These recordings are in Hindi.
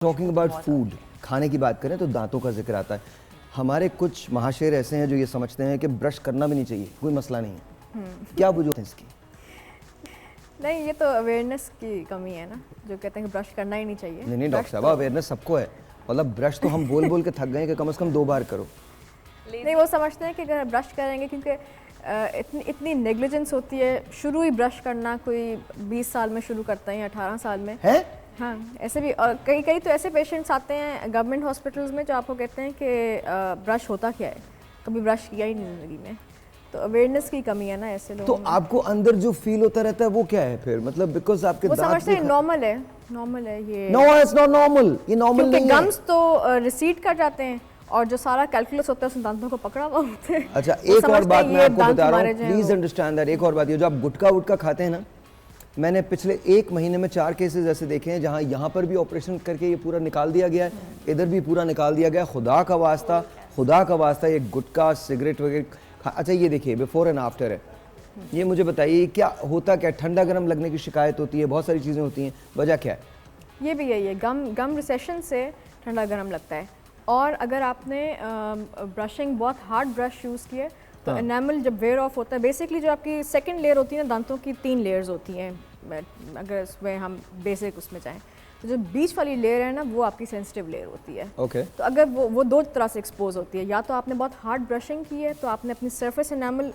टॉकिंग अबाउट फूड, खाने की बात करें तो दांतों का जिक्र आता है। हमारे कुछ महाशयर ऐसे हैं जो ये समझते हैं कि ब्रश करना भी नहीं चाहिए, कोई मसला नहीं है। क्या वजह है इसकी? नहीं, ये तो अवेयरनेस की कमी है ना, जो कहते हैं कि ब्रश करना ही नहीं चाहिए। नहीं डॉक्टर साहब, अवेयरनेस सबको है। मतलब ब्रश तो हम बोल बोल के थक गए कि कम से कम 2 बार करो। नहीं, वो समझते हैं कि अगर ब्रश करेंगे, क्योंकि इतनी नेग्लिजेंस होती है। शुरू ही ब्रश करना कोई 20 साल में शुरू करता है या 18 साल में है। हाँ, ऐसे भी। और कई तो ऐसे पेशेंट्स आते हैं गवर्नमेंट हॉस्पिटल्स में जो आपको कहते हैं कि ब्रश होता क्या है, कभी ब्रश किया ही नहीं ज़िंदगी में। तो अवेयरनेस की कमी है ना ऐसे लोगों तो आपको अंदर जो फील होता रहता है वो क्या है फिर? मतलब बिकॉज आपके वो दांत समझते हैं नॉर्मल है ये। नो, इट्स नॉट नॉर्मल, ये नॉर्मल नहीं है। गम्स तो रिसीड कर जाते हैं और जो सारा कैलकुलस होता है उसमें दांतों को पकड़ा हुआ होता है। अच्छा, एक और बात मैं आपको बता रहा हूँ, प्लीज अंडरस्टैंड दैट। एक और बात, ये जो आप गुटखा वुटखा खाते हैं ना, मैंने पिछले 1 महीने में 4 केसेस ऐसे देखे हैं जहां यहाँ पर भी ऑपरेशन करके ये पूरा निकाल दिया गया है, इधर भी पूरा निकाल दिया गया। खुदा का वास्ता ये गुटखा सिगरेट वगैरह। अच्छा, ये देखिए बिफोर एंड आफ्टर है। ये मुझे बताइए क्या होता, क्या ठंडा गर्म लगने की शिकायत होती है, बहुत सारी चीज़ें होती हैं, वजह क्या है? ये भी है, ये गम रिसेशन से ठंडा गर्म लगता है। और अगर आपने ब्रशिंग बहुत हार्ड ब्रश यूज़ किए तो एनामल जब वेयर ऑफ होता है, बेसिकली जो आपकी सेकंड लेयर होती है ना दांतों की, 3 लेयर्स होती हैं अगर उसमें हम बेसिक उसमें जाएं, तो जो बीच वाली लेयर है ना वो आपकी सेंसिटिव लेयर होती है। ओके। तो अगर वो 2 तरह से एक्सपोज होती है, या तो आपने बहुत हार्ड ब्रशिंग की है तो आपने अपनी सरफेस एनामल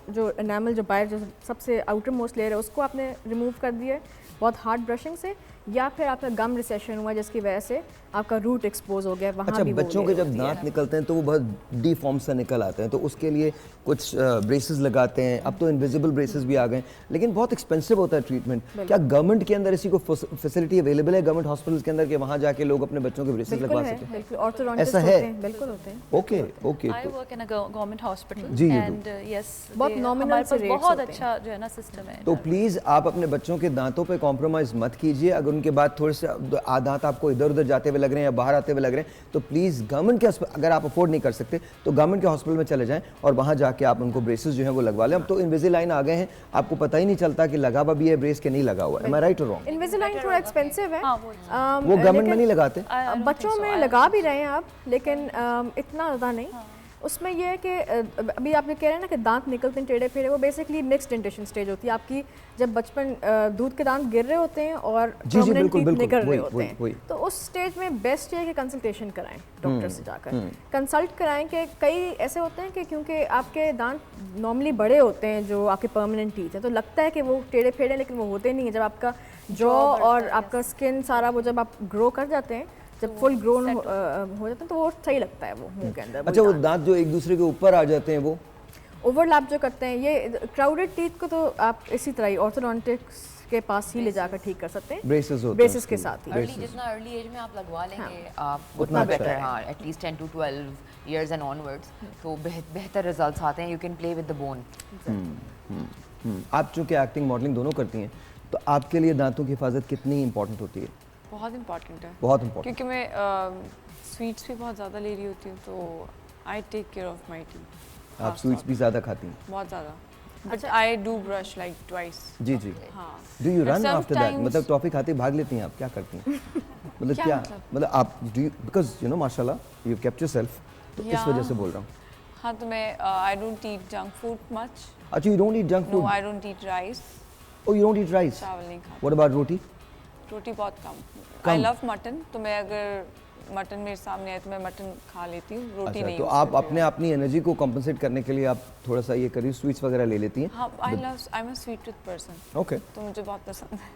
जो बाहर जो सबसे आउटर मोस्ट लेयर है उसको आपने रिमूव कर दिया है बहुत हार्ड ब्रशिंग से, या फिर आपका गम रिसेशन हुआ जिसकी वजह से आपका रूट एक्सपोज हो गया वहाँ। अच्छा, भी बच्चों के जब दांत निकलते हैं तो वो बहुत डीफॉर्म सा निकल आते हैं, तो उसके लिए कुछ ब्रेसेस लगाते हैं। अब तो इनविजिबल ब्रेसेस भी आ गए, लेकिन बहुत एक्सपेंसिव होता है ट्रीटमेंट। क्या गवर्नमेंट के अंदर ऐसी कोई फैसिलिटी अवेलेबल है गवर्नमेंट हॉस्पिटल्स के अंदर कि वहाँ जाके लोग अपने बच्चों के ब्रेसेस लगवा सकें? बिल्कुल, ऑर्थोडोंटिस्ट ऐसा है? बिल्कुल होते हैं। Okay okay. I work in a government hospital ji, and yes, बहुत nominal हमारे से पास rates बहुत होते हैं। अच्छा जो है ना सिस्टम है। तो प्लीज़ आप अपने बच्चों के दांतों पे कॉम्प्रोमाइज़ मत कीजिए। अगर उनके बाद थोड़े से दांत आपको इधर उधर जाते हुए लग रहे हैं या बाहर आते हुए लग रहे हैं, तो प्लीज़ गवर्नमेंट के अगर आप अफोर्ड नहीं कर सकते तो गवर्नमेंट के हॉस्पिटल में चले जाएं और वहाँ जाके आप उनको ब्रेसेस जो है वो लगवा लें। अब तो इनविजिलाइन आ गए हैं, आपको पता ही नहीं चलता कि लगा हुआ भी है ब्रेस के नहीं लगा हुआ है। एम आई राइट और रॉन्ग? इनविजिलाइन थोड़ा एक्सपेंसिव है। वो गवर्नमेंट में नहीं लगाते। बच्चों में लगा भी रहे हैं आप, लेकिन इतना ज़्यादा नहीं। उसमें यह है कि अभी आप ये कह रहे हैं ना कि दांत निकलते हैं टेढ़े फेढ़े, वो बेसिकली मिक्स्ड डेंटेशन स्टेज होती है आपकी, जब बचपन दूध के दांत गिर रहे होते हैं और परमानेंट टीथ निकल रहे होते हैं। तो उस स्टेज में बेस्ट ये है कि कंसल्टेशन कराएं डॉक्टर से जाकर। कंसल्ट कराएं कि कई ऐसे होते हैं कि क्योंकि आपके दांत नॉर्मली बड़े होते हैं जो आपके परमानेंट टीथ हैं, तो लगता है कि वो टेढ़े फेढ़े, लेकिन वो होते नहीं है। जब आपका जॉ और आपका स्किन सारा वो जब आप ग्रो कर जाते हैं, जब फुल ग्रोन हो जाते हैं, तो वो सही लगता है वो मुंह के अंदर। अच्छा, वो दांत जो एक दूसरे के ऊपर आ जाते हैं वो ओवरलैप जो करते हैं, ये क्राउडेड टीथ को तो आप इसी तरह ही ऑर्थोडोंटिक्स के पास ही ले जाकर ठीक कर सकते हैं, ब्रेसेस के साथ ही। जितना अर्ली एज में आप लगवा लेंगे आप उतना बेटर है। हाँ, at least 10 to 12 years and onwards तो बेहतर रिजल्ट्स आते हैं। You can play with the bone. आप चूँकि एक्टिंग मॉडलिंग दोनों करती हैं, तो आपके लिए दांतों की हिफाजत कितनी इंपॉर्टेंट होती है? बहुत इंपॉर्टेंट है, बहुत इंपॉर्टेंट, क्योंकि मैं स्वीट्स भी बहुत ज़्यादा ले रही होती हूँ, तो I take care of my teeth. आप स्वीट्स भी ज़्यादा खाती हैं? बहुत ज़्यादा, but I do brush like twice. जी जी। हाँ। Do you run after that? मतलब टॉफी खाते भाग लेती हैं आप, क्या करती हैं? मतलब क्या मतलब आप do you, because you know माशाल्लाह यू केप्ट योरसेल्फ, तो इस वजह से बोल रहा हूँ। हाँ, तो मैं I don't eat junk food much. अच्छा, you don't eat junk food? No, I don't eat rice. Oh, you don't eat rice? चावल नहीं खाता। व्हाट अबाउट रोटी? रोटी बहुत कम। आई लव मटन, तो मैं अगर मटन मेरे सामने आए तो मैं मटन खा लेती हूँ, रोटी अच्छा, नहीं। तो आप अपनी एनर्जी को कॉम्पनसेट करने के लिए आप थोड़ा सा ये करिए, स्वीट्स वगैरह ले लेती हैं? हाँ, I am a sweet tooth person. Okay. तो मुझे बहुत पसंद है।